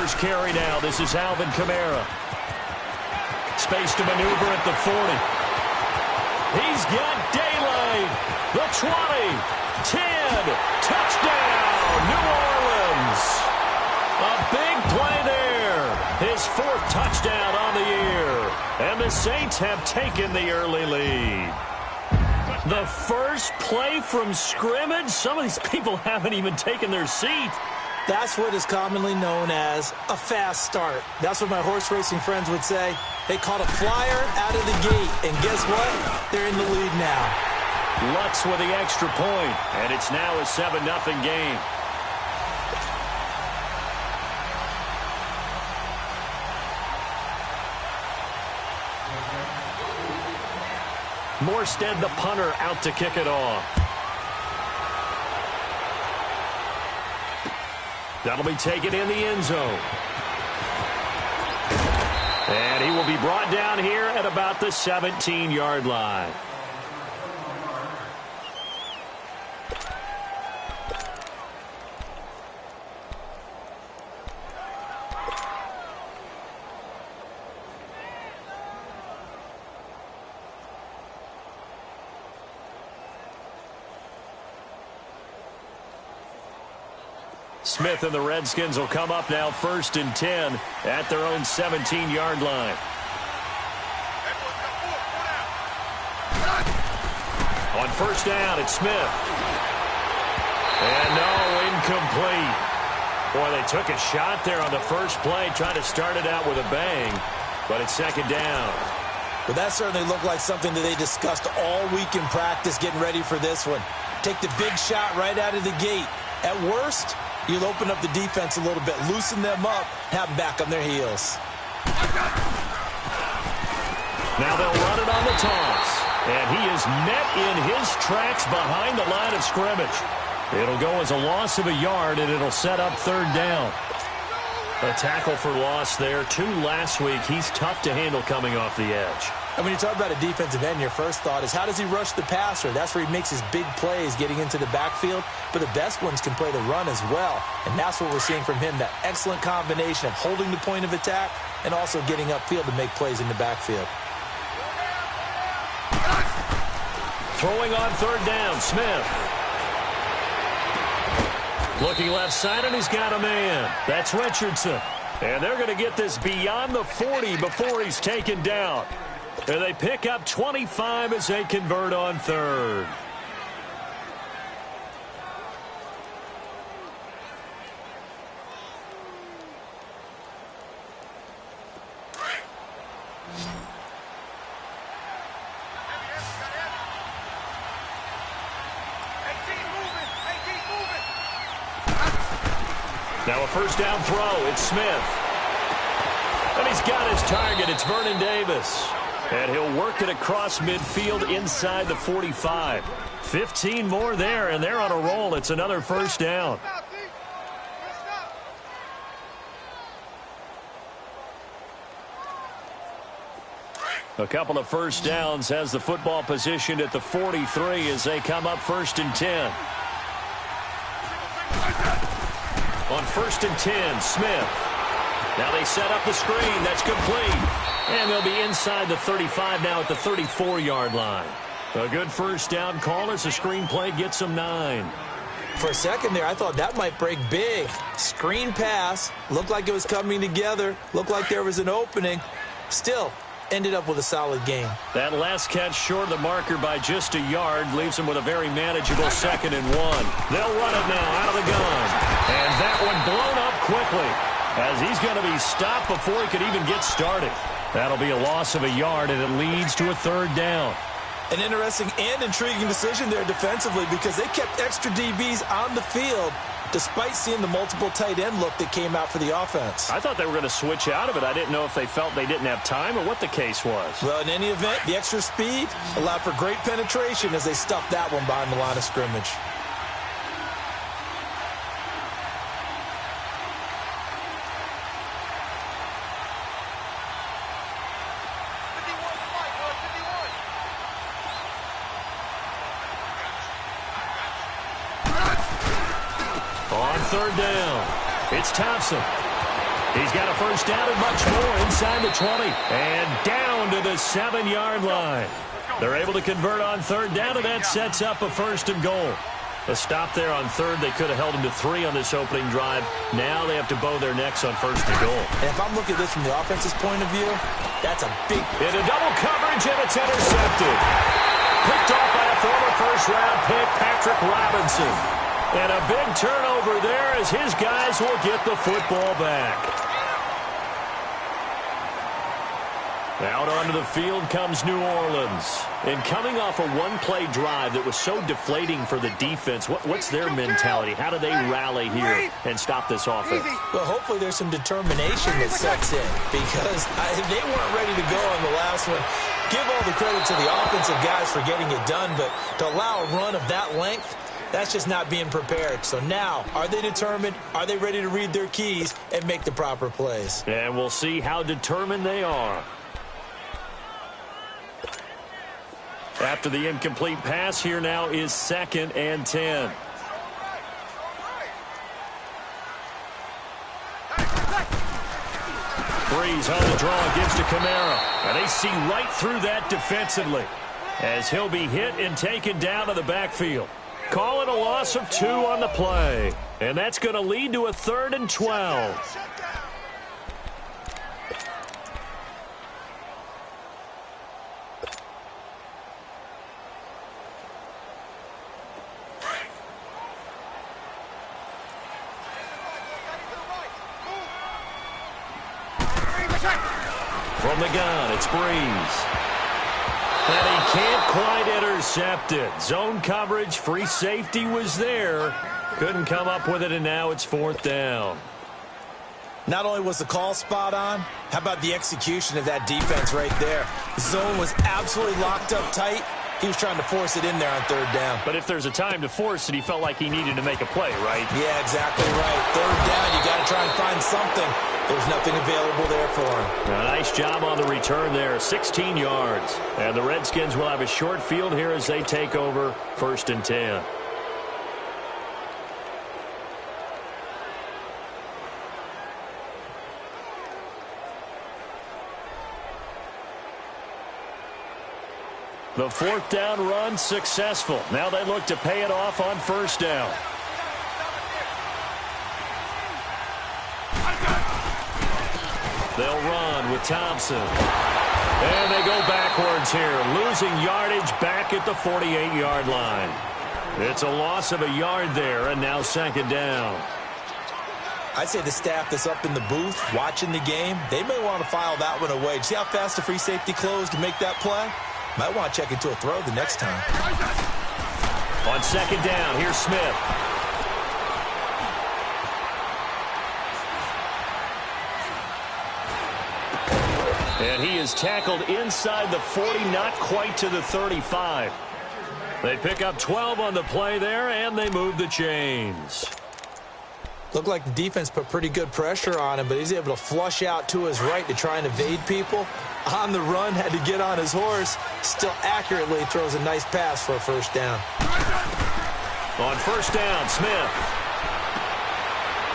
first carry now. This is Alvin Kamara. Space to maneuver at the 40. He's got daylight. The 20. 10. Touchdown, New Orleans. A big play there. His 4th touchdown on the year. And the Saints have taken the early lead. The first play from scrimmage? Some of these people haven't even taken their seat. That's what is commonly known as a fast start. That's what my horse racing friends would say. They caught a flyer out of the gate. And guess what? They're in the lead now. Lutz with the extra point. And it's now a 7-0 game. Morstead, the punter, out to kick it off. That'll be taken in the end zone. And he will be brought down here at about the 17-yard line. Smith and the Redskins will come up now 1st and 10 at their own 17-yard line. On 1st down, it's Smith. And no, incomplete. Boy, they took a shot there on the first play, trying to start it out with a bang, but it's 2nd down. Well, that certainly looked like something that they discussed all week in practice getting ready for this one. Take the big shot right out of the gate. At worst, you'll open up the defense a little bit, loosen them up, have them back on their heels. Now they'll run it on the toss. And he is met in his tracks behind the line of scrimmage. It'll go as a loss of a yard, and it'll set up 3rd down. A tackle for loss there. 2 last week. He's tough to handle coming off the edge. And when you talk about a defensive end, your first thought is how does he rush the passer? That's where he makes his big plays getting into the backfield. But the best ones can play the run as well. And that's what we're seeing from him, that excellent combination of holding the point of attack and also getting upfield to make plays in the backfield. Throwing on 3rd down, Smith. Looking left side, and he's got a man. That's Richardson. And they're going to get this beyond the 40 before he's taken down. And they pick up 25 as they convert on 3rd. Now a 1st down throw. It's Smith. And he's got his target. It's Vernon Davis. And he'll work it across midfield inside the 45. 15 more there, and they're on a roll. It's another 1st down. A couple of 1st downs has the football positioned at the 43 as they come up 1st and 10. On 1st and 10, Smith. Now they set up the screen. That's complete. And they'll be inside the 35 now at the 34-yard line. A good 1st down call as the screen play gets them 9. For a second there, I thought that might break big. Screen pass. Looked like it was coming together. Looked like there was an opening. Still, ended up with a solid game. That last catch short of the marker by just a yard leaves them with a very manageable 2nd and 1. They'll run it now out of the gun. And that one blown up quickly as he's going to be stopped before he could even get started. That'll be a loss of a yard, and it leads to a 3rd down. An interesting and intriguing decision there defensively because they kept extra DBs on the field despite seeing the multiple tight end look that came out for the offense. I thought they were going to switch out of it. I didn't know if they felt they didn't have time or what the case was. Well, in any event, the extra speed allowed for great penetration as they stuffed that one behind the line of scrimmage. On 3rd down, it's Thompson. He's got a first down and much more inside the 20. And down to the 7-yard line. They're able to convert on third down, and that sets up a first and goal. A stop there on third. They could have held him to 3 on this opening drive. Now they have to bow their necks on first and goal. And if I'm looking at this from the offense's point of view, that's a big... Into double coverage, and it's intercepted. Picked off by a former first-round pick, Patrick Robinson. And a big turnover there as his guys will get the football back. Out onto the field comes New Orleans. And coming off a one-play drive that was so deflating for the defense, what's their mentality? How do they rally here and stop this offense? Well, hopefully there's some determination that sets in because they weren't ready to go on the last one. Give all the credit to the offensive guys for getting it done, but to allow a run of that length, that's just not being prepared. So now, are they determined? Are they ready to read their keys and make the proper plays? And we'll see how determined they are. After the incomplete pass, here now is 2nd and 10. Breeze on the draw, gives to Kamara. And they see right through that defensively as he'll be hit and taken down to the backfield. Call it a loss of 2 on the play. And that's going to lead to a 3rd and 12. From the gun, it's Breeze. And he can't quite intercept it. Zone coverage, free safety was there. Couldn't come up with it, and now it's 4th down. Not only was the call spot on, how about the execution of that defense right there? The zone was absolutely locked up tight. He was trying to force it in there on 3rd down. But if there's a time to force it, he felt like he needed to make a play, right? Yeah, exactly right. 3rd down, you got to try and find something. There's nothing available there for him. A nice job on the return there, 16 yards. And the Redskins will have a short field here as they take over 1st and 10. The 4th down run successful. Now they look to pay it off on 1st down. They'll run with Thompson. And they go backwards here, losing yardage back at the 48-yard line. It's a loss of a yard there, and now 2nd down. I'd say the staff that's up in the booth watching the game, they may want to file that one away. See how fast the free safety closed to make that play? Might want to check into a throw the next time. On 2nd down, here's Smith. And he is tackled inside the 40, not quite to the 35. They pick up 12 on the play there, and they move the chains. Looked like the defense put pretty good pressure on him, but he's able to flush out to his right to try and evade people. On the run, had to get on his horse. Still accurately throws a nice pass for a 1st down. On 1st down, Smith.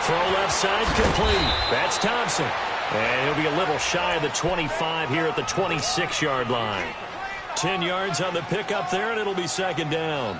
Throw left side complete. That's Thompson. And he'll be a little shy of the 25 here at the 26-yard line. 10 yards on the pickup there, and it'll be 2nd down.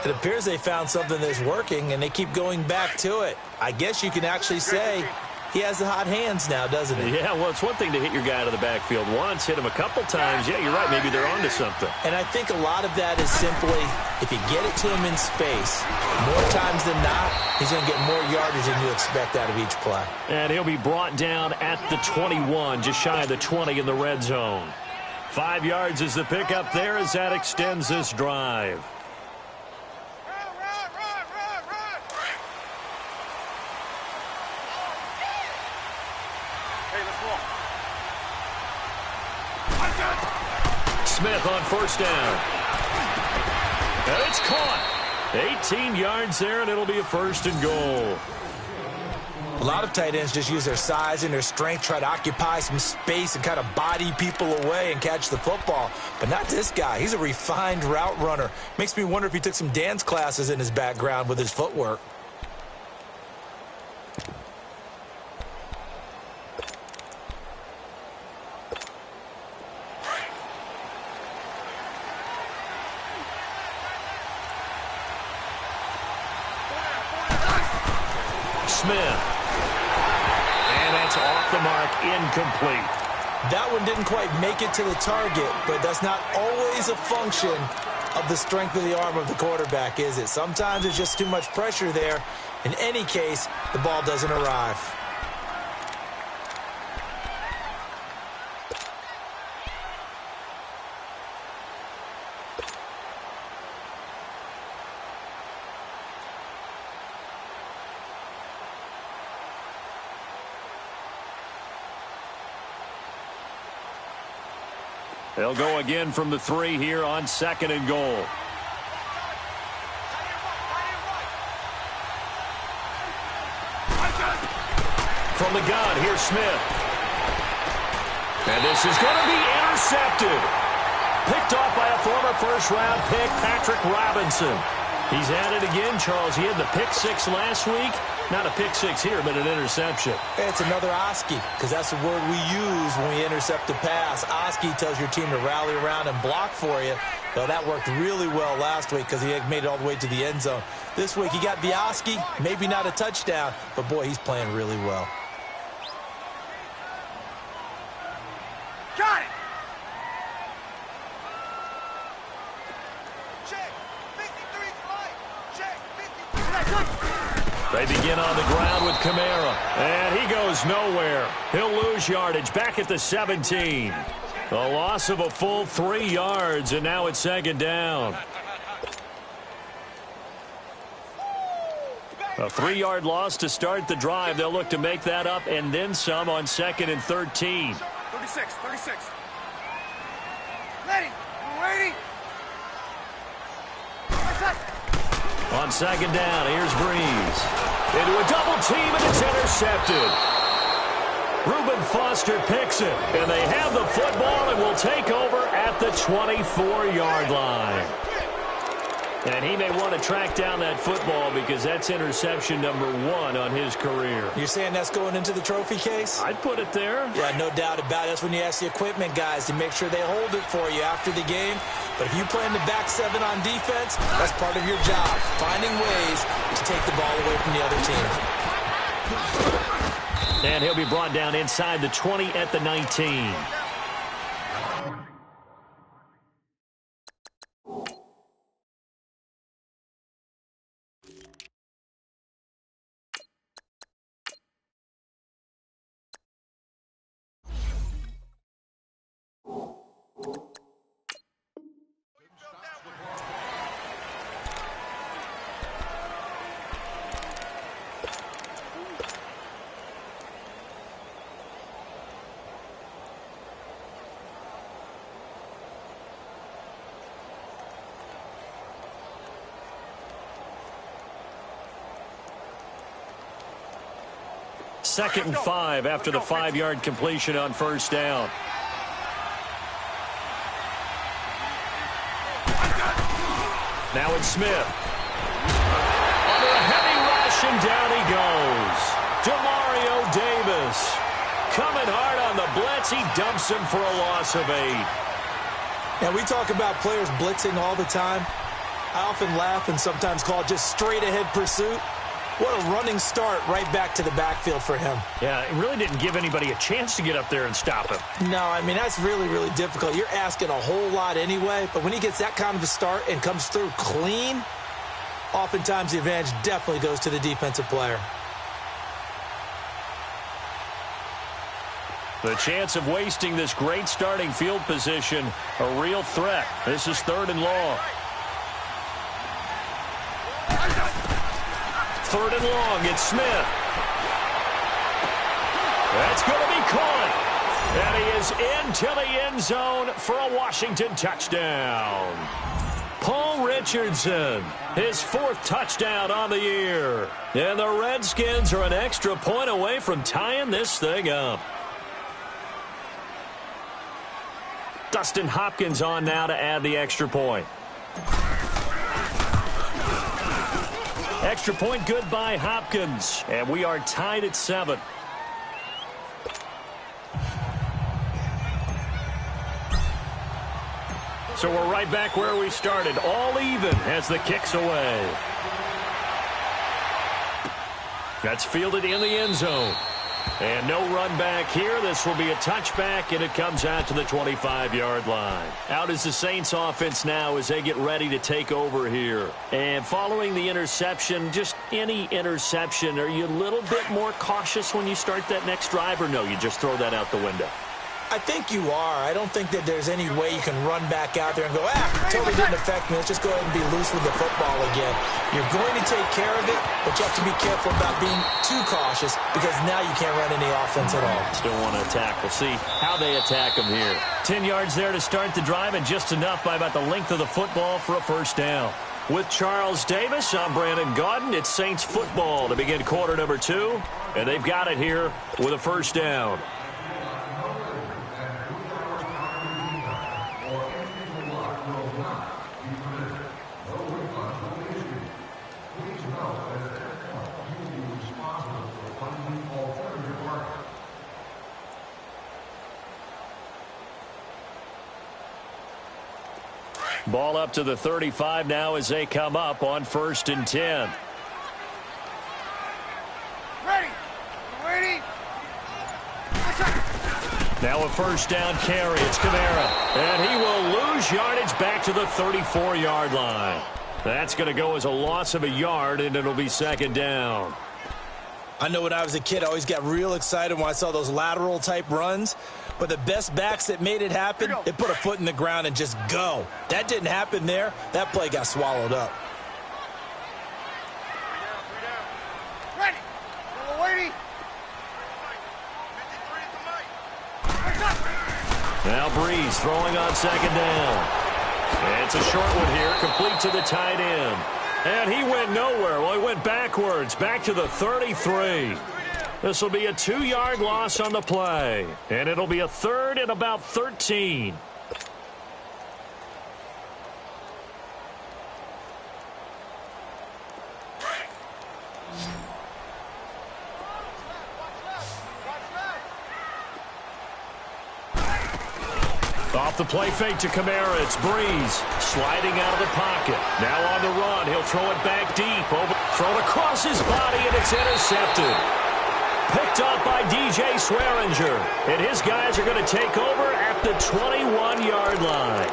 It appears they found something that's working, and they keep going back to it. I guess you can actually say he has the hot hands now, doesn't he? Yeah, well, it's one thing to hit your guy out of the backfield once, hit him a couple times. Yeah, you're right. Maybe they're onto something. And I think a lot of that is simply if you get it to him in space, more times than not, he's going to get more yardage than you expect out of each play. And he'll be brought down at the 21, just shy of the 20 in the red zone. 5 yards is the pickup there as that extends this drive. Smith on 1st down. And it's caught. 18 yards there, and it'll be a 1st and goal. A lot of tight ends just use their size and their strength, try to occupy some space and kind of body people away and catch the football. But not this guy. He's a refined route runner. Makes me wonder if he took some dance classes in his background with his footwork. Smith. And that's off the mark, incomplete. That one didn't quite make it to the target, but that's not always a function of the strength of the arm of the quarterback, is it? Sometimes there's just too much pressure there. In any case, the ball doesn't arrive. They'll go again from the 3 here on 2nd and goal. From the gun, here's Smith. And this is going to be intercepted. Picked off by a former first-round pick, Patrick Robinson. He's at it again, Charles. He had the pick 6 last week. Not a pick 6 here, but an interception. It's another Oski, because that's the word we use when we intercept a pass. Oski tells your team to rally around and block for you. Well, that worked really well last week because he had made it all the way to the end zone. This week he got the Oski, maybe not a touchdown, but boy, he's playing really well. Got it! They begin on the ground with Kamara. And he goes nowhere. He'll lose yardage back at the 17. A loss of a full 3 yards, and now it's 2nd down. A 3-yard loss to start the drive. They'll look to make that up and then some on 2nd and 13. 36. Ready. Ready. On 2nd down, here's Breeze. Into a double team, and it's intercepted. Reuben Foster picks it, and they have the football and will take over at the 24-yard line. And he may want to track down that football because that's interception number 1 on his career. You're saying that's going into the trophy case? I'd put it there. Yeah, no doubt about it. That's when you ask the equipment guys to make sure they hold it for you after the game. But if you play in the back 7 on defense, that's part of your job, finding ways to take the ball away from the other team. And he'll be brought down inside the 20 at the 19. Second and 5 after the 5-yard completion on 1st down. Now it's Smith. Under a heavy rush, and down he goes. Demario Davis coming hard on the blitz. He dumps him for a loss of 8. Now, we talk about players blitzing all the time. I often laugh and sometimes call it just straight-ahead pursuit. What a running start right back to the backfield for him. Yeah, it really didn't give anybody a chance to get up there and stop him. No, I mean, that's really, really difficult. You're asking a whole lot anyway, but when he gets that kind of a start and comes through clean, oftentimes the advantage definitely goes to the defensive player. The chance of wasting this great starting field position, a real threat. This is 3rd and long. 3rd and long, it's Smith. That's going to be caught. And he is into the end zone for a Washington touchdown. Paul Richardson, his 4th touchdown on the year. And the Redskins are an extra point away from tying this thing up. Dustin Hopkins on now to add the extra point. Extra point good by Hopkins. And we are tied at 7. So we're right back where we started. All even as the kick's away. That's fielded in the end zone. And no run back here. This will be a touchback, and it comes out to the 25-yard line. Out is the Saints offense now as they get ready to take over here. And following the interception, just any interception, are you a little bit more cautious when you start that next drive, or no, you just throw that out the window? I think you are. I don't think that there's any way you can run back out there and go, totally didn't affect me. Let's just go ahead and be loose with the football again. You're going to take care of it, but you have to be careful about being too cautious because now you can't run any offense at all. Still want to attack. We'll see how they attack them here. 10 yards there to start the drive, and just enough by about the length of the football for a first down. With Charles Davis, I'm Brandon Gaudin. It's Saints football to begin quarter number 2, and they've got it here with a first down. Ball up to the 35 now as they come up on 1st and 10. Ready. Ready. Now a first down carry. It's Kamara. And he will lose yardage back to the 34-yard line. That's going to go as a loss of a yard, and it'll be 2nd down. I know when I was a kid, I always got real excited when I saw those lateral-type runs. But the best backs that made it happen, they put a foot in the ground and just go. That didn't happen there. That play got swallowed up. Ready. Waiting. Now Breeze throwing on 2nd down. And it's a short one here, complete to the tight end. And he went nowhere. Well, he went backwards, back to the 33. This will be a 2-yard loss on the play. And it'll be a 3rd and about 13. Off the play fake to Kamara. It's Breeze sliding out of the pocket. Now on the run. He'll throw it back deep. Thrown across his body, and it's intercepted. Picked up by DJ Swearinger. And his guys are going to take over at the 21-yard line.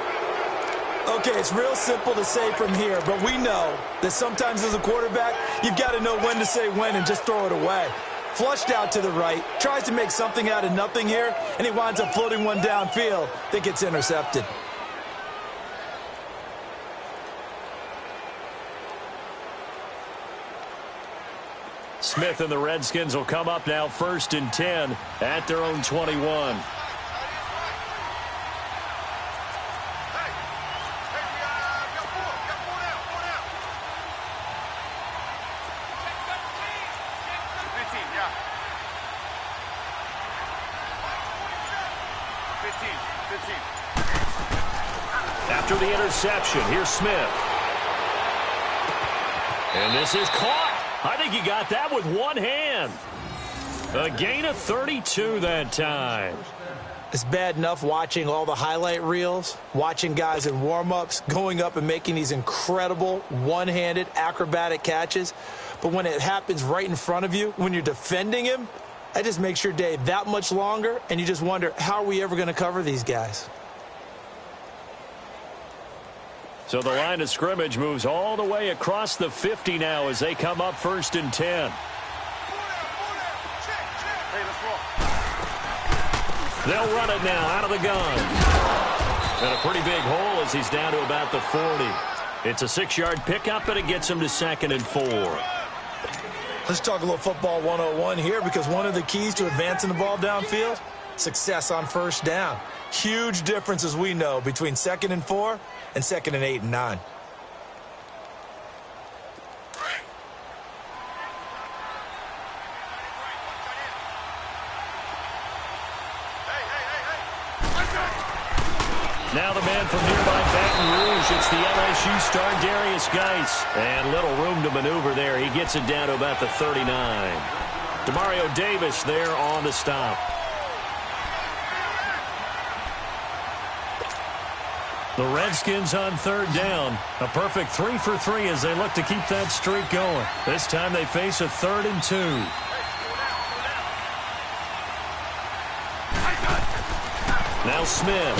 Okay, it's real simple to say from here, but we know that sometimes as a quarterback, you've got to know when to say when and just throw it away. Flushed out to the right, tries to make something out of nothing here, and he winds up floating one downfield that gets intercepted. Smith and the Redskins will come up now 1st and 10 at their own 21. After the interception, here's Smith. And this is caught. I think he got that with one hand. A gain of 32 that time. It's bad enough watching all the highlight reels, watching guys in warm-ups, going up and making these incredible one-handed acrobatic catches. But when it happens right in front of you, when you're defending him, that just makes your day that much longer, and you just wonder, how are we ever going to cover these guys? So the line of scrimmage moves all the way across the 50 now as they come up 1st and 10. They'll run it now out of the gun. And a pretty big hole as he's down to about the 40. It's a 6-yard pickup, and it gets him to 2nd and 4. Let's talk a little football 101 here, because one of the keys to advancing the ball downfield, success on 1st down. Huge difference, as we know, between 2nd and 4 and 2nd and 8 and 9. Now the man from nearby Baton Rouge. It's the LSU star Darius Geis. And little room to maneuver there. He gets it down to about the 39. Demario Davis there on the stop. The Redskins on third down. A perfect 3 for 3 as they look to keep that streak going. This time they face a 3rd and 2. Now Smith.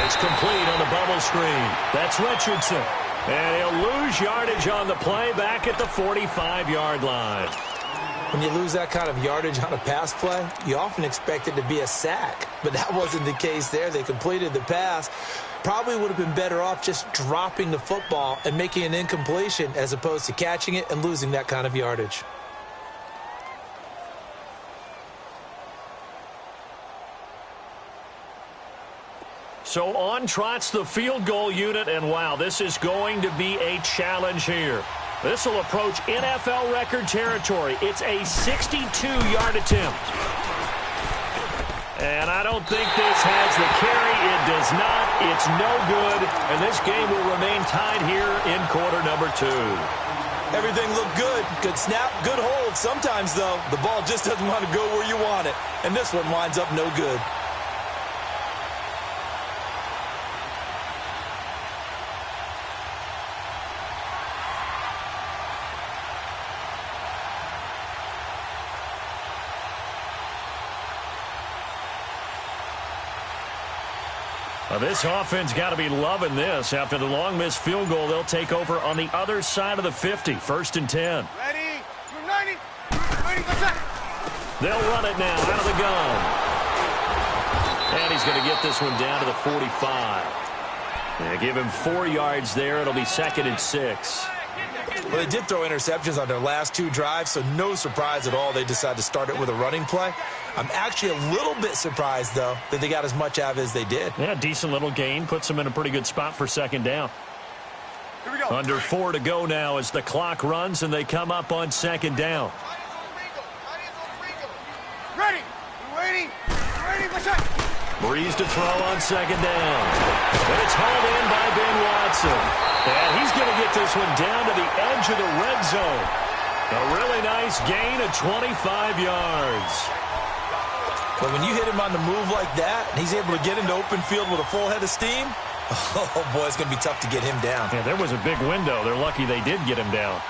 It's complete on the bubble screen. That's Richardson. And he'll lose yardage on the play back at the 45-yard line. When you lose that kind of yardage on a pass play, you often expect it to be a sack. But that wasn't the case there. They completed the pass. Probably would have been better off just dropping the football and making an incompletion as opposed to catching it and losing that kind of yardage. So on trots the field goal unit, and wow, this is going to be a challenge here. This will approach NFL record territory. It's a 62-yard attempt. And I don't think this has the carry. It does not. It's no good. And this game will remain tied here in quarter number 2. Everything looked good. Good snap, good hold. Sometimes, though, the ball just doesn't want to go where you want it. And this one winds up no good. This offense got to be loving this. After the long missed field goal, they'll take over on the other side of the 50. 1st and 10. Ready? 90. Ready, go set. They'll run it now out of the gun. And he's going to get this one down to the 45. Yeah, give him 4 yards there. It'll be 2nd and 6. Well, they did throw interceptions on their last 2 drives, so no surprise at all they decided to start it with a running play. I'm actually a little bit surprised, though, that they got as much out of it as they did. Yeah, decent little gain. Puts them in a pretty good spot for 2nd down. Here we go. Under 4 to go now as the clock runs and they come up on 2nd down. Ready? Waiting. Ready, go set. Breeze to throw on 2nd down. And it's hauled in by Ben Watson. And he's going to get this one down to the edge of the red zone. A really nice gain of 25 yards. But when you hit him on the move like that, and he's able to get into open field with a full head of steam, oh, boy, it's going to be tough to get him down. Yeah, there was a big window. They're lucky they did get him down.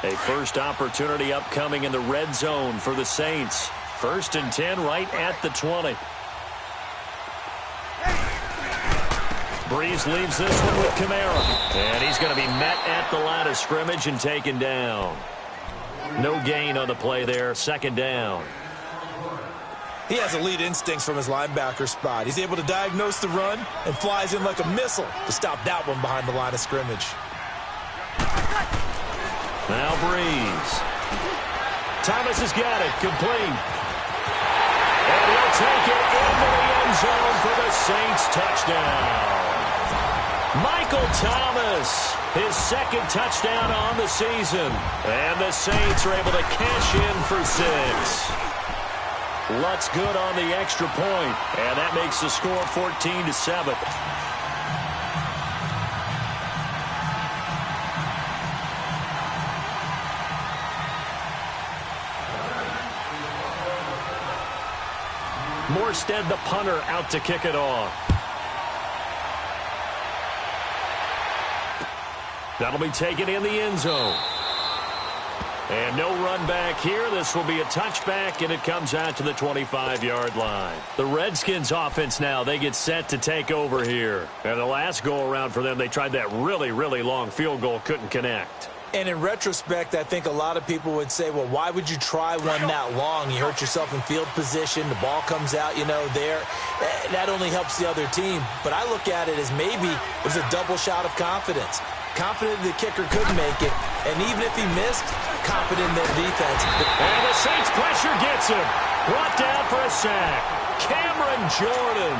A first opportunity upcoming in the red zone for the Saints. 1st and 10 right at the 20. Breeze leaves this one with Kamara. And he's going to be met at the line of scrimmage and taken down. No gain on the play there. 2nd down. He has elite instincts from his linebacker spot. He's able to diagnose the run and flies in like a missile to stop that one behind the line of scrimmage. Now Breeze. Thomas has got it. Complete. And he'll take it into the end zone for the Saints touchdown. Michael Thomas, his 2nd touchdown on the season. And the Saints are able to cash in for 6. Lutz good on the extra point. And that makes the score 14-7. Morstead, the punter, out to kick it off. That'll be taken in the end zone. And no run back here. This will be a touchback, and it comes out to the 25-yard line. The Redskins offense now, they get set to take over here. And the last go-around for them, they tried that really, really long field goal, couldn't connect. And in retrospect, I think a lot of people would say, well, why would you try one that long? You hurt yourself in field position. The ball comes out, there. That only helps the other team. But I look at it as maybe it was a double shot of confidence. Confident the kicker could make it. And even if he missed, confident in their defense. And the Saints pressure gets him. Brought down for a sack. Cameron Jordan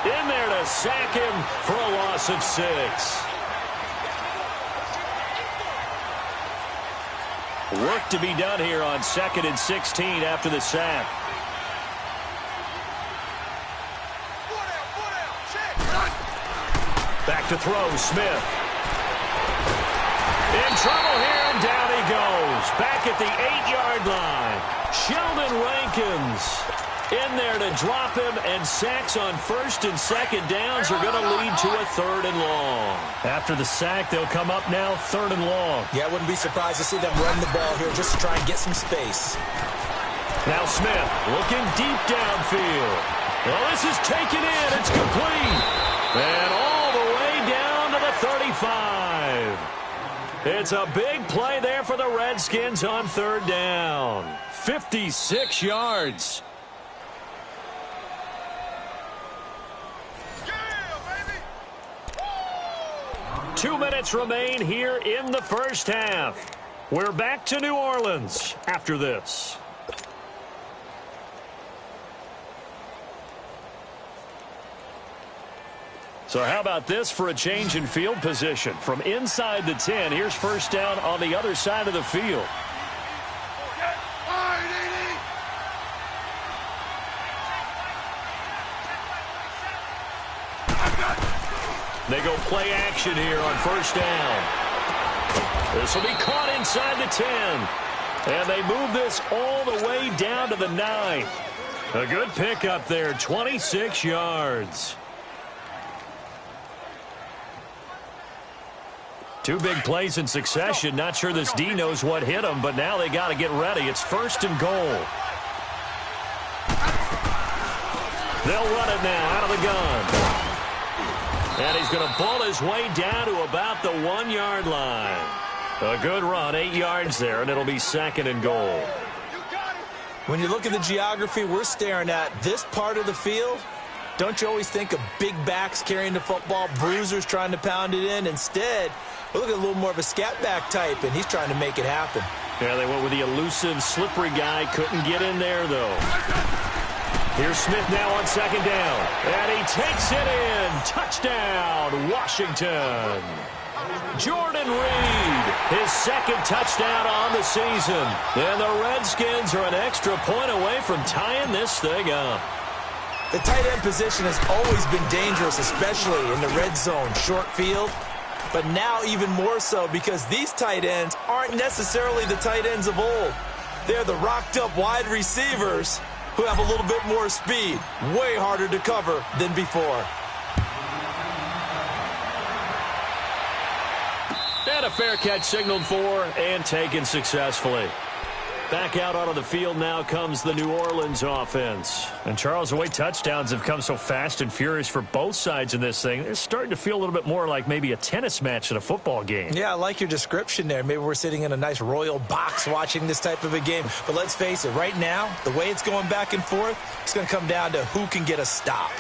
in there to sack him for a loss of 6. Work to be done here on 2nd and 16 after the sack. to throw, Smith. In trouble here, and down he goes. Back at the 8-yard line. Sheldon Rankins in there to drop him, and sacks on first and second downs are going to lead to a 3rd and long. After the sack, they'll come up now 3rd and long. Yeah, I wouldn't be surprised to see them run the ball here just to try and get some space. Now Smith looking deep downfield. Well, this is taken in. It's complete. And all the way down to the 35. It's a big play there for the Redskins on 3rd down. 56 yards. Yeah, baby! 2 minutes remain here in the first half. We're back to New Orleans after this. So how about this for a change in field position? From inside the 10, here's first down on the other side of the field. They go play action here on first down. This will be caught inside the 10. And they move this all the way down to the 9. A good pickup there, 26 yards. 2 big plays in succession. Not sure this D knows what hit him, but now they got to get ready. It's 1st and goal. They'll run it now out of the gun. And he's going to ball his way down to about the 1-yard line. A good run, 8 yards there, and it'll be 2nd and goal. When you look at the geography we're staring at, this part of the field, don't you always think of big backs carrying the football, bruisers trying to pound it in? Instead, we're looking at a little more of a scat back type, and he's trying to make it happen. Yeah, they went with the elusive, slippery guy. Couldn't get in there, though. Here's Smith now on 2nd down. And he takes it in. Touchdown, Washington. Jordan Reed, his 2nd touchdown on the season. And the Redskins are an extra point away from tying this thing up. The tight end position has always been dangerous, especially in the red zone, short field. But now even more so because these tight ends aren't necessarily the tight ends of old. They're the rocked-up wide receivers who have a little bit more speed, way harder to cover than before. And a fair catch signaled for and taken successfully. Back out onto the field now comes the New Orleans offense. And Charles, the way touchdowns have come so fast and furious for both sides in this thing, it's starting to feel a little bit more like maybe a tennis match in a football game. Yeah, I like your description there. Maybe we're sitting in a nice royal box watching this type of a game. But let's face it, right now, the way it's going back and forth, it's going to come down to who can get a stop.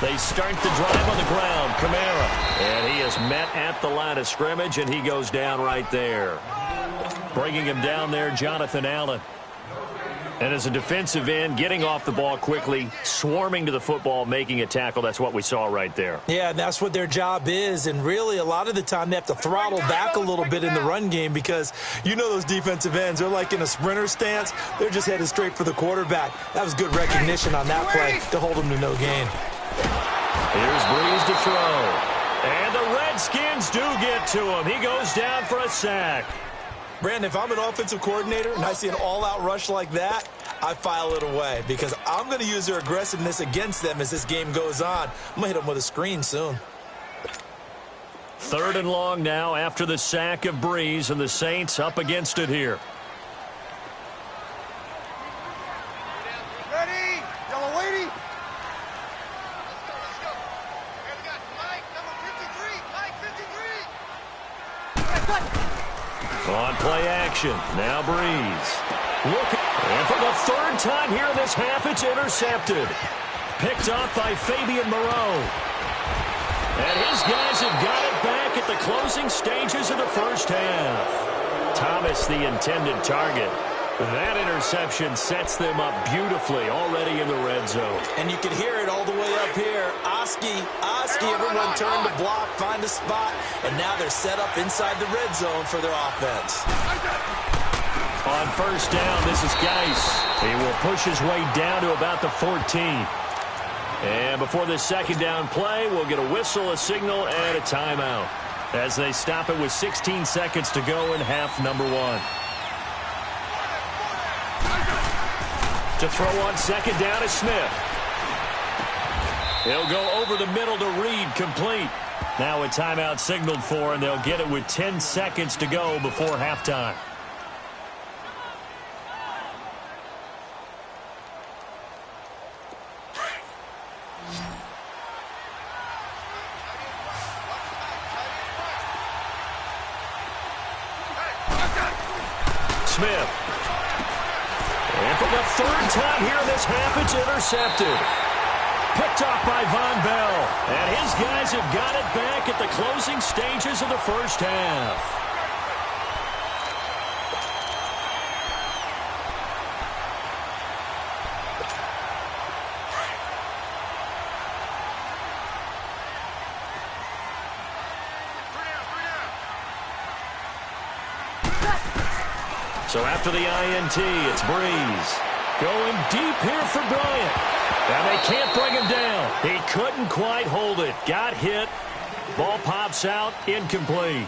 They start the drive on the ground. Kamara. And he is met at the line of scrimmage, and he goes down right there. Bringing him down there, Jonathan Allen. And as a defensive end, getting off the ball quickly, swarming to the football, making a tackle. That's what we saw right there. Yeah, and that's what their job is. And really, a lot of the time, they have to throttle back a little bit in the run game because you know those defensive ends, they're like in a sprinter stance. They're just headed straight for the quarterback. That was good recognition on that play to hold him to no gain. Here's Breeze to throw. And the Redskins do get to him. He goes down for a sack. Brandon, if I'm an offensive coordinator and I see an all-out rush like that, I file it away because I'm going to use their aggressiveness against them as this game goes on. I'm going to hit them with a screen soon. 3rd and long now after the sack of Breeze, and the Saints up against it here. Ready? Yellow lady? On play action, now Breeze. Look, and for the 3rd time here in this half, it's intercepted. Picked off by Fabian Moreau. And his guys have got it back at the closing stages of the first half. Thomas, the intended target. That interception sets them up beautifully already in the red zone. And you can hear it all the way up here. Oski, everyone turned to block, find a spot, and now they're set up inside the red zone for their offense. On first down, this is Geis. He will push his way down to about the 14. And before this second down play, we'll get a whistle, a signal, and a timeout as they stop it with 16 seconds to go in half number 1. To throw on second down is Smith. He'll go over the middle to Reed, complete. Now a timeout signaled for, and they'll get it with 10 seconds to go before halftime. Smith. And for the third time here in this half, it's intercepted. Picked off by Von Bell. And his guys have got it back at the closing stages of the first half. So after the INT, it's Breeze. Going deep here for Bryant. And they can't bring him down. He couldn't quite hold it. Got hit. Ball pops out. Incomplete.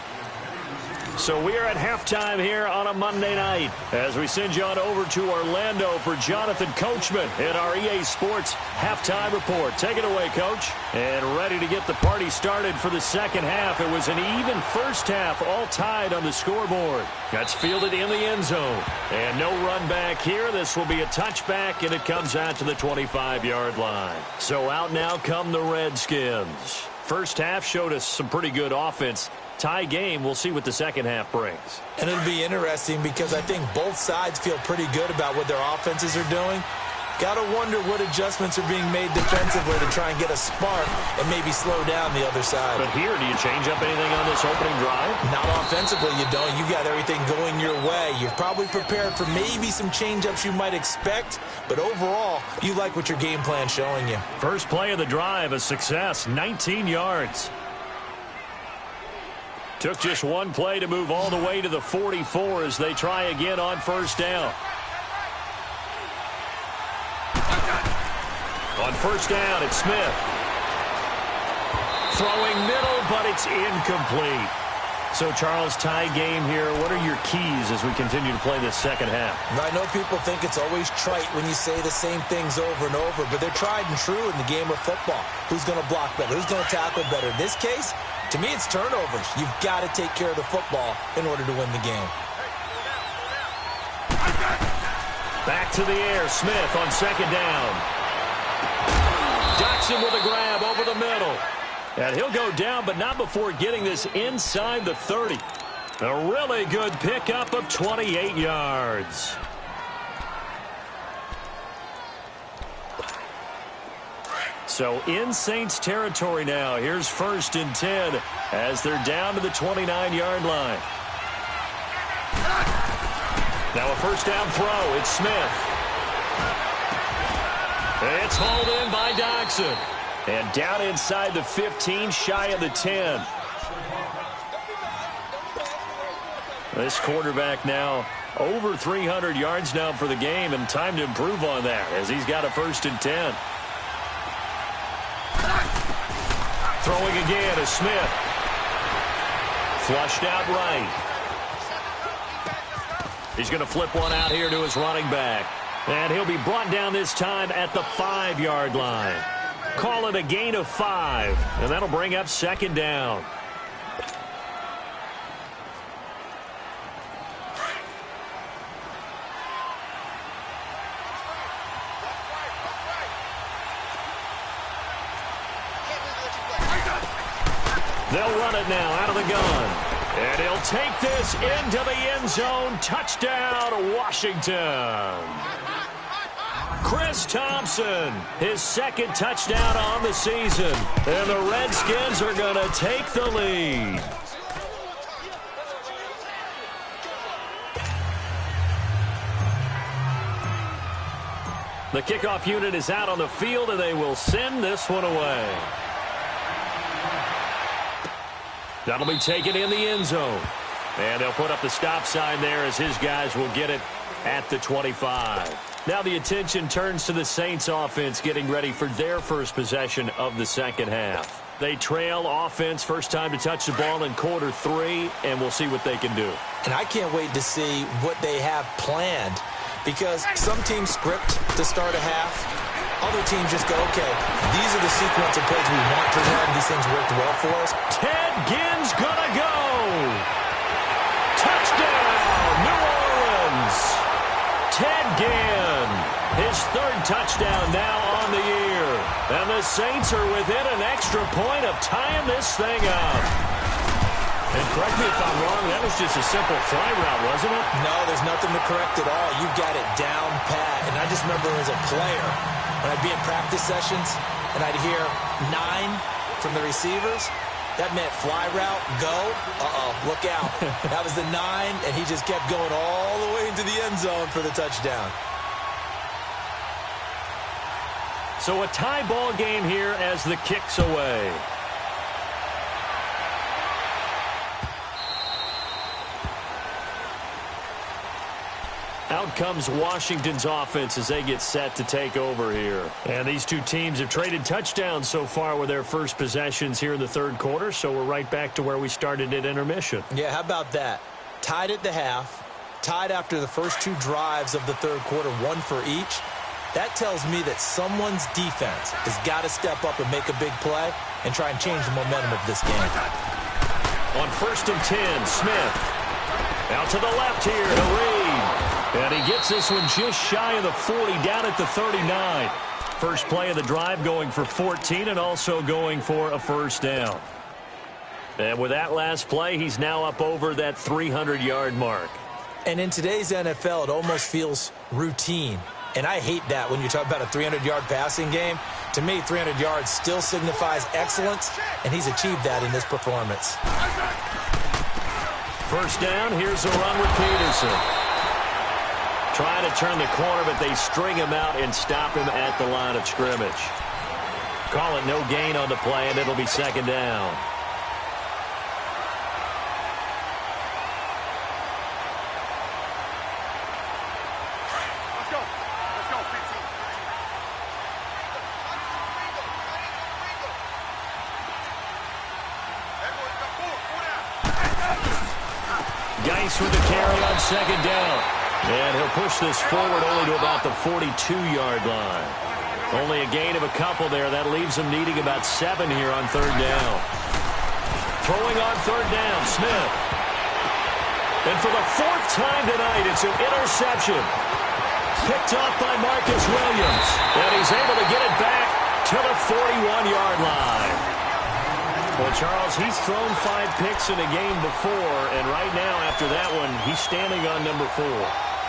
So we're at halftime here on a Monday night as we send you on over to Orlando for Jonathan Coachman in our EA Sports Halftime Report. Take it away, Coach. And ready to get the party started for the second half. It was an even first half, all tied on the scoreboard. That's fielded in the end zone. And no run back here. This will be a touchback, and it comes out to the 25-yard line. So out now come the Redskins. First half showed us some pretty good offense. Tie game. We'll see what the second half brings. And it'll be interesting because I think both sides feel pretty good about what their offenses are doing. Got to wonder what adjustments are being made defensively to try and get a spark and maybe slow down the other side. But here, do you change up anything on this opening drive? Not offensively, you don't. You got everything going your way. You're probably prepared for maybe some change-ups you might expect, but overall, you like what your game plan's showing you. First play of the drive, a success, 19 yards. Took just one play to move all the way to the 44 as they try again on first down. On first down, it's Smith. Throwing middle, but it's incomplete. So, Charles, tie game here. What are your keys as we continue to play this second half? I know people think it's always trite when you say the same things over and over, but they're tried and true in the game of football. Who's going to block better? Who's going to tackle better? In this case, to me, it's turnovers. You've got to take care of the football in order to win the game. Back to the air. Smith on second down. Docks him with a grab over the middle. And he'll go down, but not before getting this inside the 30. A really good pickup of 28 yards. So in Saints territory now. Here's first and 10 as they're down to the 29-yard line. Now a first down throw. It's Smith. It's hauled in by Doxson. And down inside the 15, shy of the 10. This quarterback now over 300 yards now for the game, and time to improve on that as he's got a first and 10. Throwing again is Smith. Flushed out right. He's going to flip one out here to his running back. And he'll be brought down this time at the 5-yard line. Call it a gain of 5, and that'll bring up second down. They'll run it now out of the gun. And he'll take this into the end zone. Touchdown, Washington. Chris Thompson, his second touchdown on the season. And the Redskins are going to take the lead. The kickoff unit is out on the field, and they will send this one away. That'll be taken in the end zone. And they'll put up the stop sign there as his guys will get it at the 25. Now the attention turns to the Saints offense getting ready for their first possession of the second half. They trail offense first time to touch the ball in quarter 3, and we'll see what they can do. And I can't wait to see what they have planned, because some teams script to start a half. Other teams just go, okay, these are the sequence of plays we want to run. These things worked well for us. Ted Ginn's gonna go. Touchdown, New Orleans. Ted Ginn, his 3rd touchdown now on the year. And the Saints are within an extra point of tying this thing up. And correct me if I'm wrong, that was just a simple fly route, wasn't it? No, there's nothing to correct at all. You've got it down pat. And I just remember as a player, when I'd be in practice sessions and I'd hear 9 from the receivers, that meant fly route, go, look out. That was the 9, and he just kept going all the way into the end zone for the touchdown. So a tie ball game here as the kick's away. Out comes Washington's offense as they get set to take over here. And these two teams have traded touchdowns so far with their first possessions here in the 3rd quarter, so we're right back to where we started at intermission. Yeah, how about that? Tied at the half, tied after the first 2 drives of the 3rd quarter, 1 for each. That tells me that someone's defense has got to step up and make a big play and try and change the momentum of this game. On 1st and 10, Smith. Out to the left here to Reed. And he gets this one just shy of the 40, down at the 39. First play of the drive going for 14 and also going for a first down. And with that last play, he's now up over that 300-yard mark. And in today's NFL, it almost feels routine. And I hate that when you talk about a 300-yard passing game. To me, 300 yards still signifies excellence, and he's achieved that in this performance. First down, here's a run with Peterson. Trying to turn the corner, but they string him out and stop him at the line of scrimmage. Call it no gain on the play, and it'll be 2nd down. Let's go. Let's go, 15. Geis with the carry on 2nd down. And he'll push this forward only to about the 42-yard line. Only a gain of a couple there. That leaves him needing about 7 here on 3rd down. Throwing on 3rd down, Smith. And for the 4th time tonight, it's an interception. Picked off by Marcus Williams. And he's able to get it back to the 41-yard line. Well, Charles, he's thrown 5 picks in a game before, and right now, after that one, he's standing on number 4.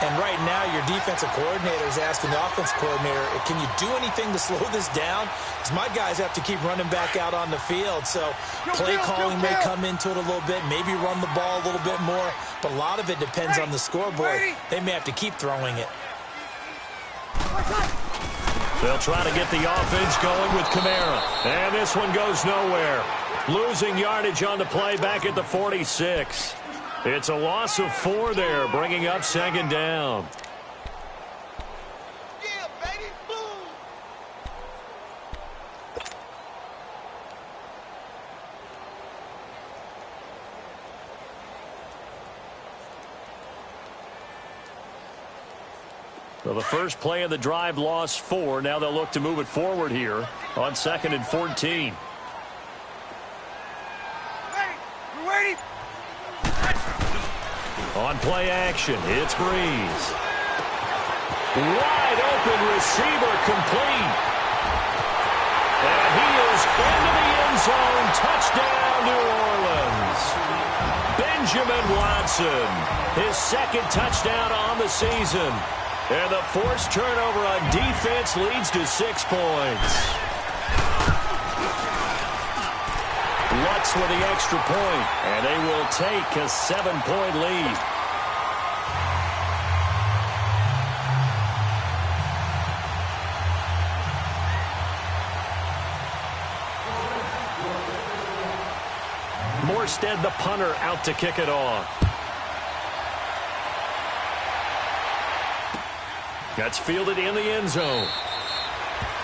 And right now, your defensive coordinator is asking the offensive coordinator, can you do anything to slow this down? Because my guys have to keep running back out on the field. So play calling may come into it a little bit, maybe run the ball a little bit more. But a lot of it depends on the scoreboard. They may have to keep throwing it. They'll try to get the offense going with Kamara. And this one goes nowhere. Losing yardage on the play back at the 46. It's a loss of 4 there, bringing up 2nd down. Yeah, baby, boom. Well, the first play of the drive lost 4. Now they'll look to move it forward here on 2nd and 14. We're waiting. On play action, it's Breeze. Wide open receiver complete. And he is into the end zone. Touchdown, New Orleans. Benjamin Watson, his 2nd touchdown on the season. And the forced turnover on defense leads to 6 points. Lutz with the extra point, and they will take a 7-point lead. Morstead, the punter, out to kick it off. That's fielded in the end zone.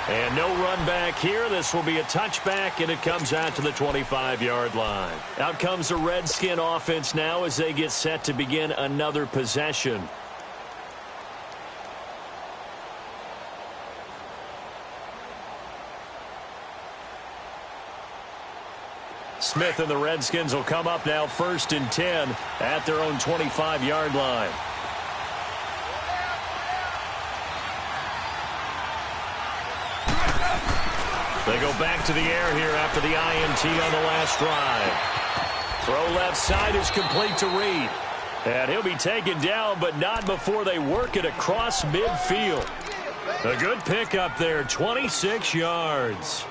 And no run back here. This will be a touchback, and it comes out to the 25-yard line. Out comes the Redskin offense now as they get set to begin another possession. Smith and the Redskins will come up now 1st and 10 at their own 25-yard line. They go back to the air here after the INT on the last drive. Throw left side is complete to Reed. And he'll be taken down, but not before they work it across midfield. A good pickup there, 26 yards.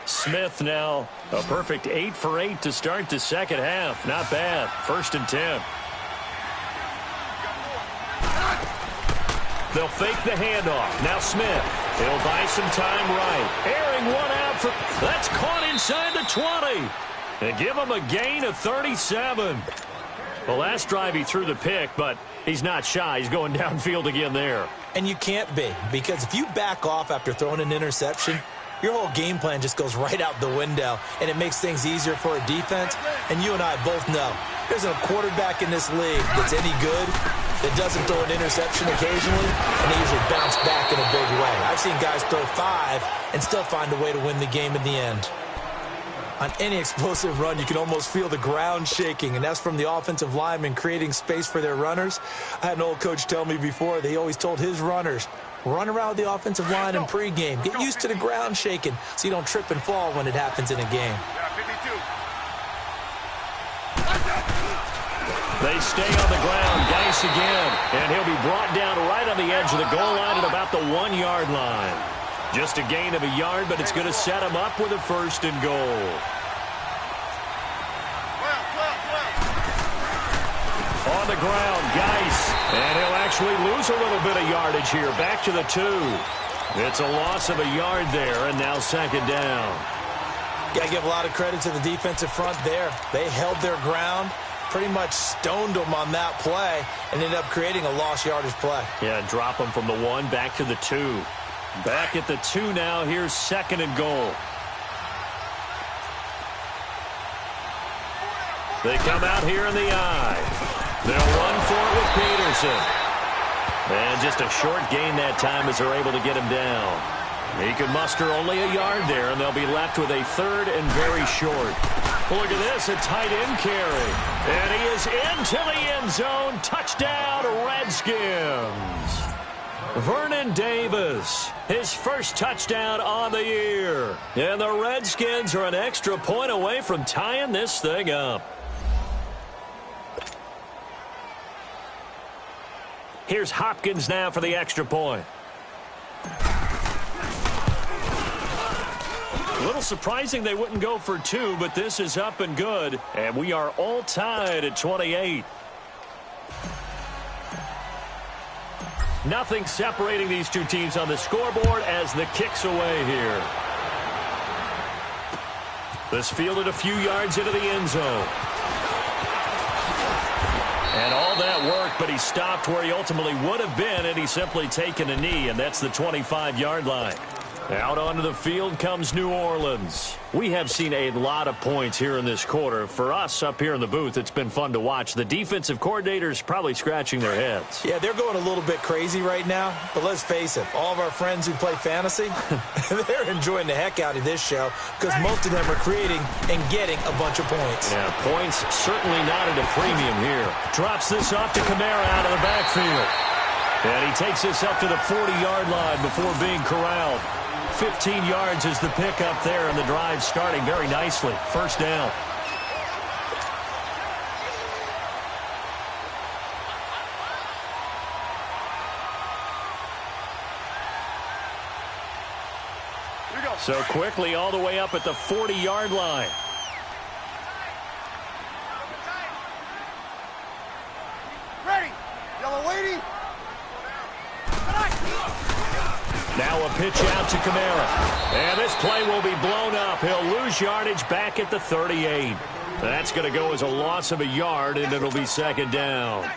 Smith now a perfect 8 for 8 to start the second half. Not bad. 1st and 10. They'll fake the handoff. Now Smith. He'll buy some time right. Airing one out. That's caught inside the 20. They give him a gain of 37. The last drive he threw the pick, but he's not shy. He's going downfield again there. And you can't be, because if you back off after throwing an interception, your whole game plan just goes right out the window, and it makes things easier for a defense. And you and I both know there's a quarterback in this league that's any good that doesn't throw an interception occasionally, and they usually bounce back in a big way. I've seen guys throw 5 and still find a way to win the game in the end. On any explosive run, you can almost feel the ground shaking, and that's from the offensive linemen creating space for their runners. I had an old coach tell me before, they always told his runners, run around the offensive line in pregame. Get used to the ground shaking so you don't trip and fall when it happens in a game. They stay on the ground. Geis again. And he'll be brought down right on the edge of the goal line at about the 1-yard line. Just a gain of a yard, but it's going to set him up with a 1st and goal. On the ground, Geis. And he'll actually lose a little bit of yardage here. Back to the 2. It's a loss of a yard there, and now 2nd down. Got to give a lot of credit to the defensive front there. They held their ground, pretty much stoned them on that play, and ended up creating a lost yardage play. Yeah, drop them from the 1 back to the 2. Back at the 2 now. Here's 2nd and goal. They come out here in the eye. They'll run for it with Peterson. And just a short gain that time as they're able to get him down. He can muster only a yard there, and they'll be left with a 3rd and very short. Look at this, a tight end carry. And he is into the end zone. Touchdown, Redskins. Vernon Davis, his first touchdown on the year. And the Redskins are an extra point away from tying this thing up. Here's Hopkins now for the extra point. A little surprising they wouldn't go for 2, but this is up and good. And we are all tied at 28. Nothing separating these two teams on the scoreboard as the kick's away here. This fielded a few yards into the end zone. And all that work, but he stopped where he ultimately would have been, and he's simply taken a knee, and that's the 25-yard line. Out onto the field comes New Orleans. We have seen a lot of points here in this quarter. For us up here in the booth, it's been fun to watch. The defensive coordinators probably scratching their heads. Yeah, they're going a little bit crazy right now, but let's face it, all of our friends who play fantasy, they're enjoying the heck out of this show because most of them are creating and getting a bunch of points. Yeah, points certainly not at a premium here. Drops this off to Kamara out of the backfield. And he takes this up to the 40-yard line before being corralled. 15 yards is the pickup there, and the drive starting very nicely. 1st down. So quickly all the way up at the 40-yard line. Ready. Yellow lady. Now a pitch out to Kamara. And this play will be blown up. He'll lose yardage back at the 38. That's going to go as a loss of a yard, and it'll be second down.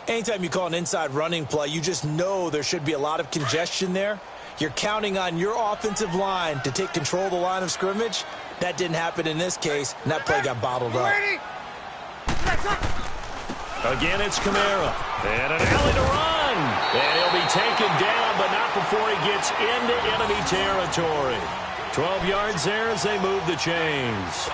Anytime you call an inside running play, you just know there should be a lot of congestion there. You're counting on your offensive line to take control of the line of scrimmage. That didn't happen in this case, and that play got bottled up. Again, it's Kamara. And an alley to run. And he'll be taken down, but not before he gets into enemy territory. 12 yards there as they move the chains.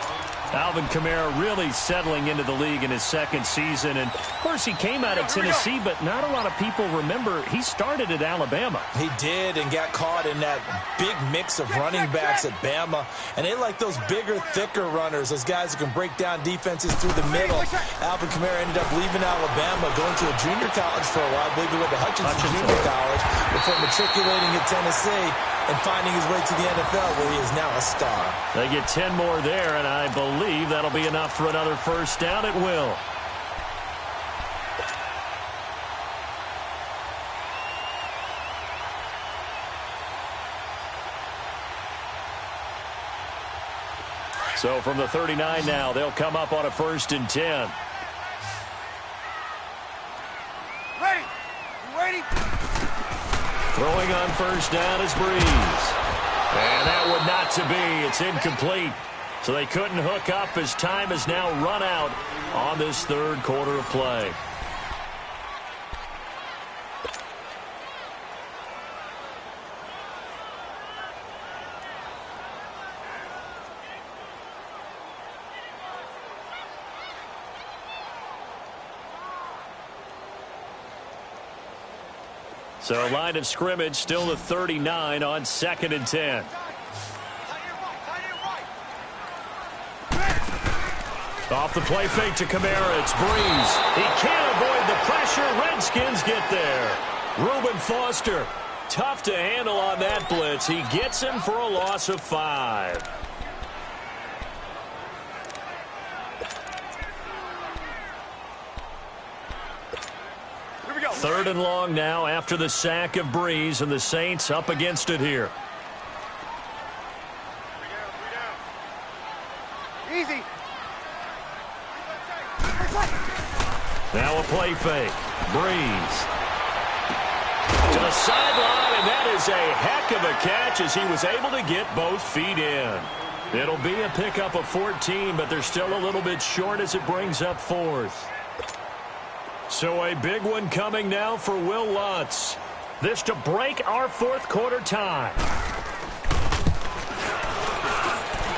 Alvin Kamara really settling into the league in his second season. And, of course, he came out of Tennessee, but not a lot of people remember he started at Alabama. He did and got caught in that big mix of running backs at Bama. And they like those bigger, thicker runners, those guys who can break down defenses through the middle. Alvin Kamara ended up leaving Alabama, going to a junior college for a while. I believe he went to Hutchinson Junior College before matriculating at Tennessee and finding his way to the NFL, where he is now a star. They get 10 more there, and I believe that'll be enough for another first down. It will. So from the 39 now, they'll come up on a 1st and 10. Ready? You ready? Throwing on first down is Breeze. And that would not to be. It's incomplete. So they couldn't hook up as time has now run out on this third quarter of play. So line of scrimmage still the 39 on 2nd and 10. Off the play fake to Kamara, it's Breeze. He can't avoid the pressure. Redskins get there. Reuben Foster, tough to handle on that blitz. He gets him for a loss of 5. Here we go. 3rd and long now after the sack of Breeze, and the Saints up against it here. Easy. Now a play fake. Breeze to the sideline, and that is a heck of a catch as he was able to get both feet in. It'll be a pickup of 14, but they're still a little bit short as it brings up 4th. So a big one coming now for Will Lutz. This to break our 4th quarter tie.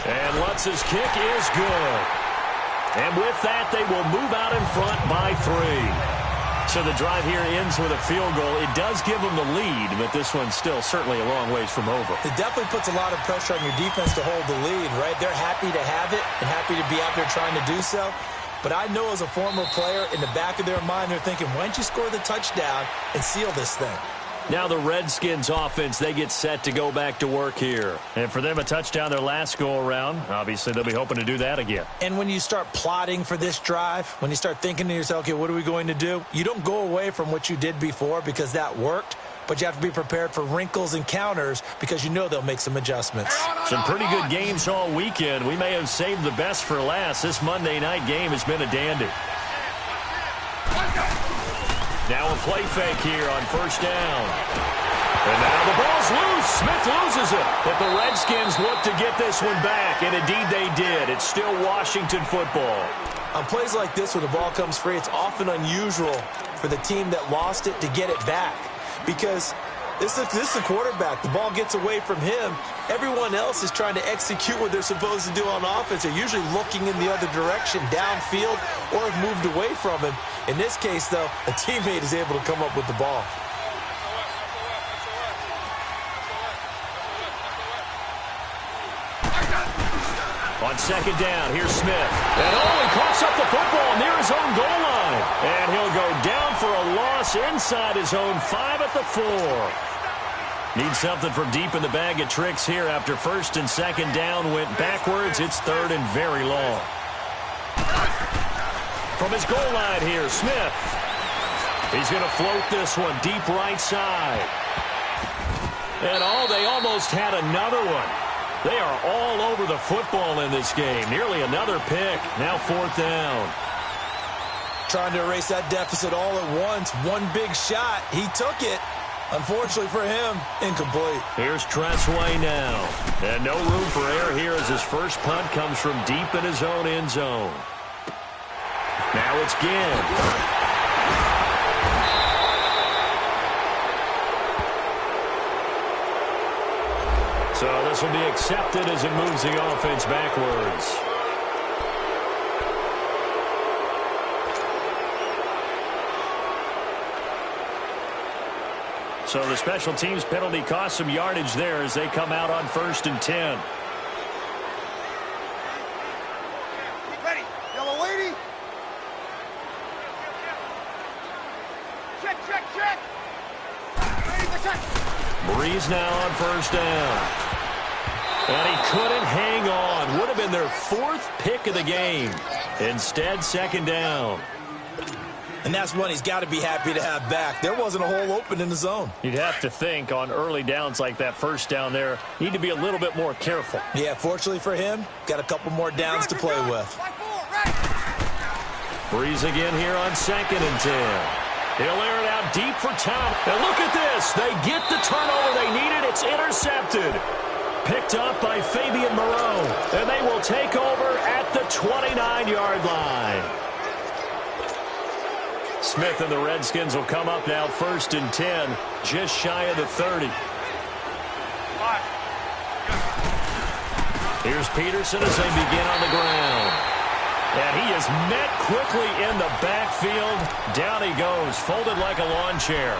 And Lutz's kick is good. And with that, they will move out in front by 3. So the drive here ends with a field goal. It does give them the lead, but this one's still certainly a long ways from over. It definitely puts a lot of pressure on your defense to hold the lead, right? They're happy to have it and happy to be out there trying to do so. But I know as a former player, in the back of their mind, they're thinking, why don't you score the touchdown and seal this thing? Now the Redskins offense, they get set to go back to work here. And for them, a touchdown their last go-around. Obviously, they'll be hoping to do that again. And when you start plotting for this drive, when you start thinking to yourself, okay, what are we going to do? You don't go away from what you did before because that worked. But you have to be prepared for wrinkles and counters because you know they'll make some adjustments. Some pretty good games all weekend. We may have saved the best for last. This Monday night game has been a dandy. Now a play fake here on 1st down. And now the ball's loose. Smith loses it. But the Redskins look to get this one back, and indeed they did. It's still Washington football. On plays like this where the ball comes free, it's often unusual for the team that lost it to get it back. Because this is the quarterback. The ball gets away from him. Everyone else is trying to execute what they're supposed to do on offense. They're usually looking in the other direction, downfield, or have moved away from him. In this case, though, a teammate is able to come up with the ball. On 2nd down, here's Smith. And he coughs up the football near his own goal line. And he'll go down for a loss inside his own 5 at the 4. Needs something from deep in the bag of tricks here after 1st and 2nd down went backwards. It's 3rd and very long. From his goal line here, Smith. He's going to float this one deep right side. And they almost had another one. They are all over the football in this game. Nearly another pick. Now 4th down. Trying to erase that deficit all at once. One big shot. He took it. Unfortunately for him, incomplete. Here's Tressway now. And no room for error here as his first punt comes from deep in his own end zone. Now it's Ginn. So this will be accepted as it moves the offense backwards. So the special teams penalty cost some yardage there as they come out on 1st and 10. Ready. Yellow lady. Check, check, check. Ready to check. Breeze now on 1st down. And he couldn't hang on. Would have been their 4th pick of the game. Instead, 2nd down. And that's one he's got to be happy to have back. There wasn't a hole open in the zone. You'd have to think on early downs like that 1st down there, need to be a little bit more careful. Yeah, fortunately for him, got a couple more downs to play with. Breeze again here on 2nd and 10. He'll air it out deep for Tom. And look at this. They get the turnover they needed. It's intercepted. Picked up by Fabian Moreau. And they will take over at the 29-yard line. Smith and the Redskins will come up now 1st and 10, just shy of the 30. Here's Peterson as they begin on the ground. And he is met quickly in the backfield. Down he goes, folded like a lawn chair.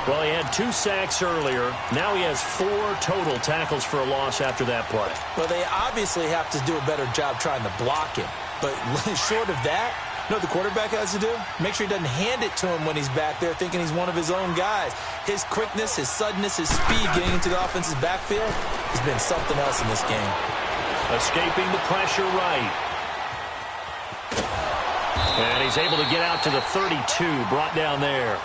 Well, he had 2 sacks earlier. Now he has 4 total tackles for a loss after that play. Well, they obviously have to do a better job trying to block him. But short of that, you know what the quarterback has to do? Make sure he doesn't hand it to him when he's back there thinking he's one of his own guys. His quickness, his suddenness, his speed getting into the offense's backfield has been something else in this game. Escaping the pressure right. And he's able to get out to the 32, brought down there.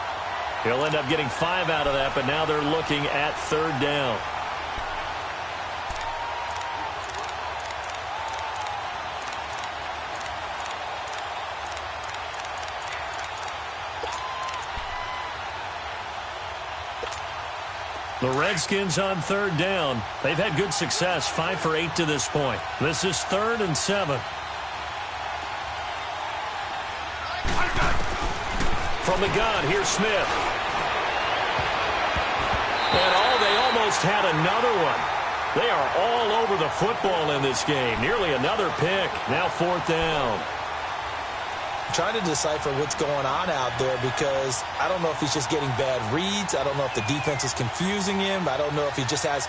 He'll end up getting 5 out of that, but now they're looking at 3rd down. The Redskins on 3rd down. They've had good success, 5 for 8 to this point. This is 3rd and 7. From the gun, here's Smith. And they almost had another one. They are all over the football in this game. Nearly another pick. Now 4th down. Trying to decipher what's going on out there because I don't know if he's just getting bad reads. I don't know if the defense is confusing him. I don't know if he just has,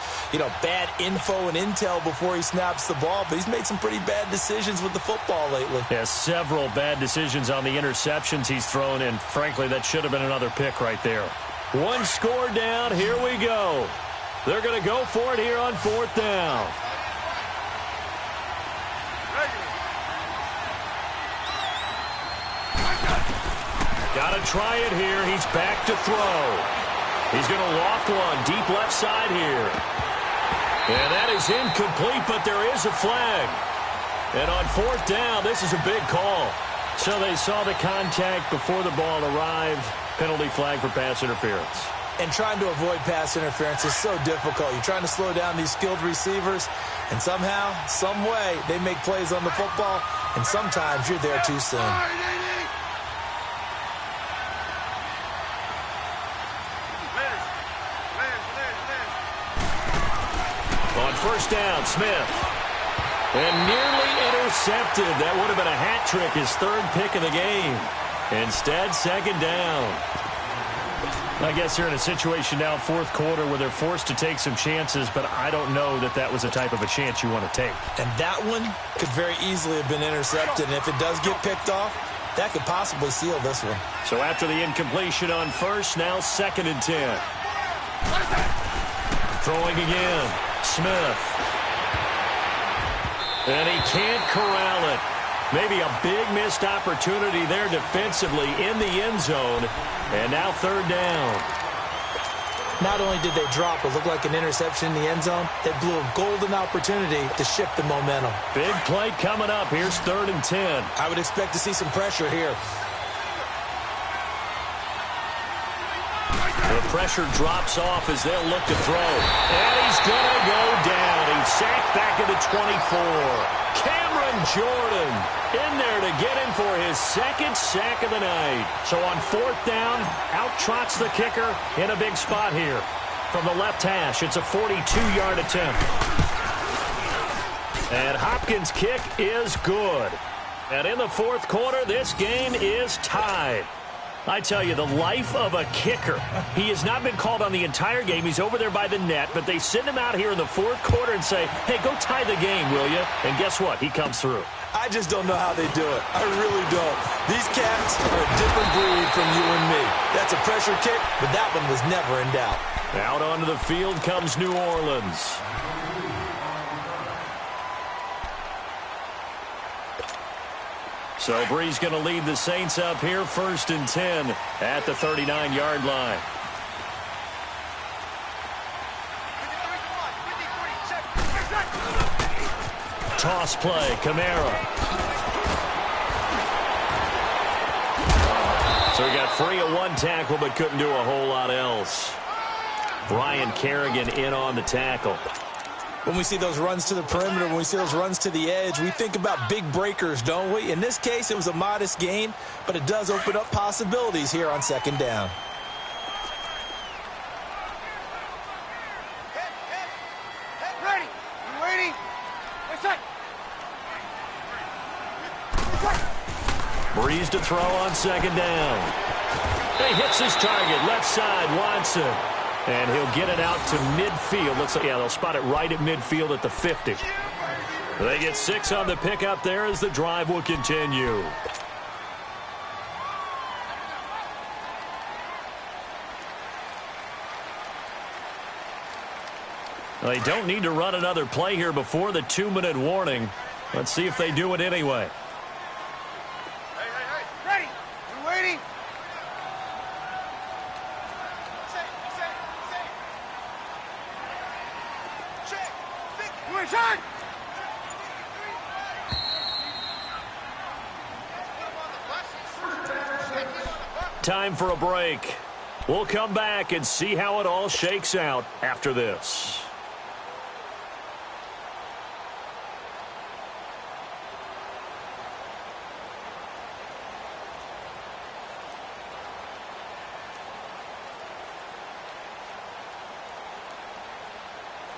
bad info and intel before he snaps the ball. But he's made some pretty bad decisions with the football lately. Yeah, several bad decisions on the interceptions he's thrown, and frankly, that should have been another pick right there. 1 score down. Here we go. They're going to go for it here on 4th down. Got to try it here. He's back to throw. He's going to loft one deep left side here. And that is incomplete, but there is a flag. And on 4th down, this is a big call. So they saw the contact before the ball arrived. Penalty flag for pass interference. And trying to avoid pass interference is so difficult. You're trying to slow down these skilled receivers, and somehow, some way, they make plays on the football, and sometimes you're there too soon. On 1st down, Smith. And nearly intercepted. That would have been a hat trick, his 3rd pick of the game. Instead, 2nd down. I guess they're in a situation now, 4th quarter, where they're forced to take some chances, but I don't know that that was the type of a chance you want to take. And that one could very easily have been intercepted, and if it does get picked off, that could possibly seal this one. So after the incompletion on 1st, now 2nd and 10. Throwing again, Smith. And he can't corral it. Maybe a big missed opportunity there defensively in the end zone. And now 3rd down. Not only did they drop what looked like an interception in the end zone, they blew a golden opportunity to shift the momentum. Big play coming up. Here's 3rd and 10. I would expect to see some pressure here. The pressure drops off as they'll look to throw. And he's going to go down. He's sacked back at the 24. Cameron Jordan in there to get him for his 2nd sack of the night. So on 4th down, out trots the kicker in a big spot here. From the left hash, it's a 42-yard attempt. And Hopkins' kick is good. And in the 4th quarter, this game is tied. I tell you, the life of a kicker. He has not been called on the entire game. He's over there by the net, but they send him out here in the 4th quarter and say, hey, go tie the game, will you? And guess what? He comes through. I just don't know how they do it. I really don't. These cats are a different breed from you and me. That's a pressure kick, but that one was never in doubt. Out onto the field comes New Orleans. So Bree's going to lead the Saints up here, 1st and 10 at the 39-yard line. Toss play, Kamara. So he got free of one tackle but couldn't do a whole lot else. Brian Kerrigan in on the tackle. When we see those runs to the perimeter, when we see those runs to the edge, we think about big breakers, don't we? In this case, it was a modest gain, but it does open up possibilities here on 2nd down. Ready. You waiting? What's that? Breeze to throw on 2nd down. He hits his target, left side, Watson. And he'll get it out to midfield. Looks like, yeah, they'll spot it right at midfield at the 50. They get 6 on the pickup there as the drive will continue. They don't need to run another play here before the 2-minute warning. Let's see if they do it anyway. Hey. Ready. You waiting? Time. Time for a break. We'll come back and see how it all shakes out after this.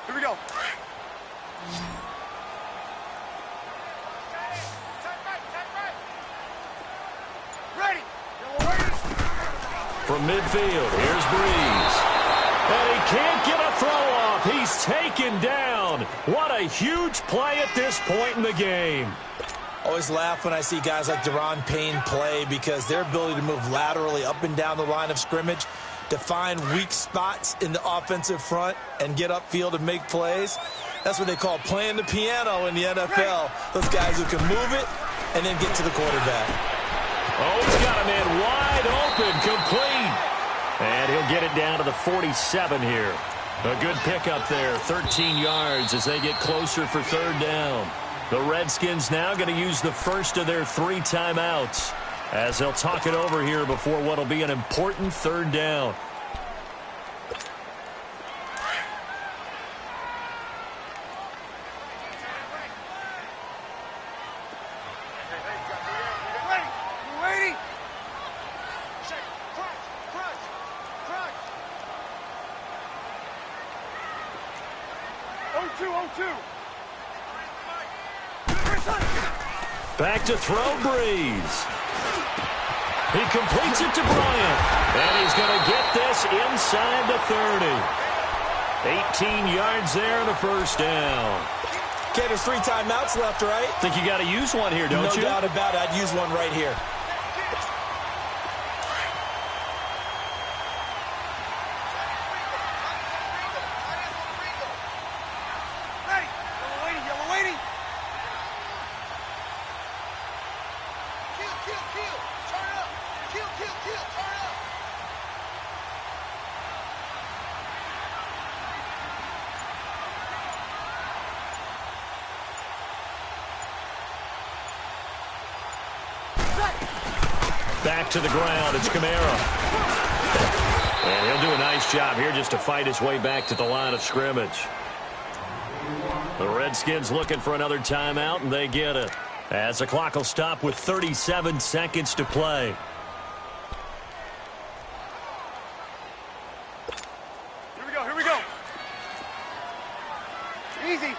Here we go. From midfield, here's Breeze. And he can't get a throw off. He's taken down. What a huge play at this point in the game. Always laugh when I see guys like Deron Payne play because their ability to move laterally up and down the line of scrimmage, to find weak spots in the offensive front and get upfield and make plays. That's what they call playing the piano in the NFL. Those guys who can move it and then get to the quarterback. Oh, he's got a man wide open, complete. And he'll get it down to the 47 here. A good pickup there, 13 yards as they get closer for 3rd down. The Redskins now going to use the first of their 3 timeouts as they'll talk it over here before what will be an important 3rd down. Back to throw, Breeze. He completes it to Bryant. And he's going to get this inside the 30. 18 yards there and a 1st down. Okay, there's 3 timeouts left, right? Think you got to use one here, don't you? No doubt about it. I'd use one right here. Back to the ground. It's Kamara. And he'll do a nice job here just to fight his way back to the line of scrimmage. The Redskins looking for another timeout, and they get it. As the clock will stop with 37 seconds to play. Here we go. Easy.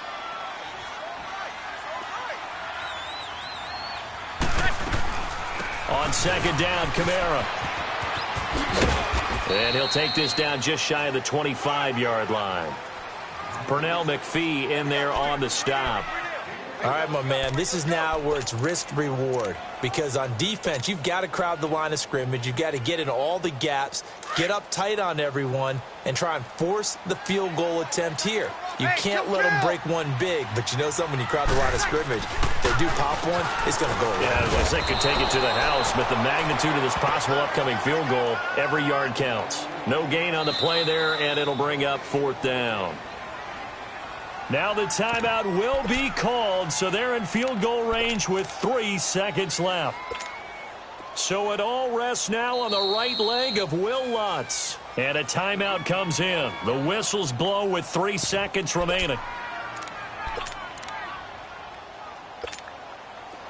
On second down, Kamara. And he'll take this down just shy of the 25-yard line. Pernell McPhee in there on the stop. All right, my man, this is now where it's risk-reward. Because on defense, you've got to crowd the line of scrimmage. You've got to get in all the gaps, get up tight on everyone, and try and force the field goal attempt here. You can't let them break one big, but you know something, when you crowd the line of scrimmage, if they do pop one, it's going to go away. Yeah, I think could take it to the house, but the magnitude of this possible upcoming field goal, every yard counts. No gain on the play there, and it'll bring up fourth down. Now the timeout will be called, so they're in field goal range with 3 seconds left. So it all rests now on the right leg of Will Lutz. And a timeout comes in. The whistles blow with 3 seconds remaining.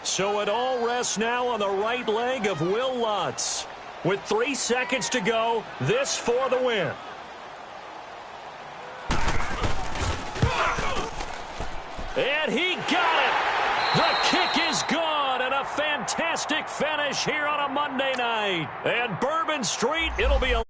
So it all rests now on the right leg of Will Lutz. With 3 seconds to go, this for the win. And he got it. The kick is gone, and a fantastic finish here on a Monday night. And Bourbon Street, it'll be a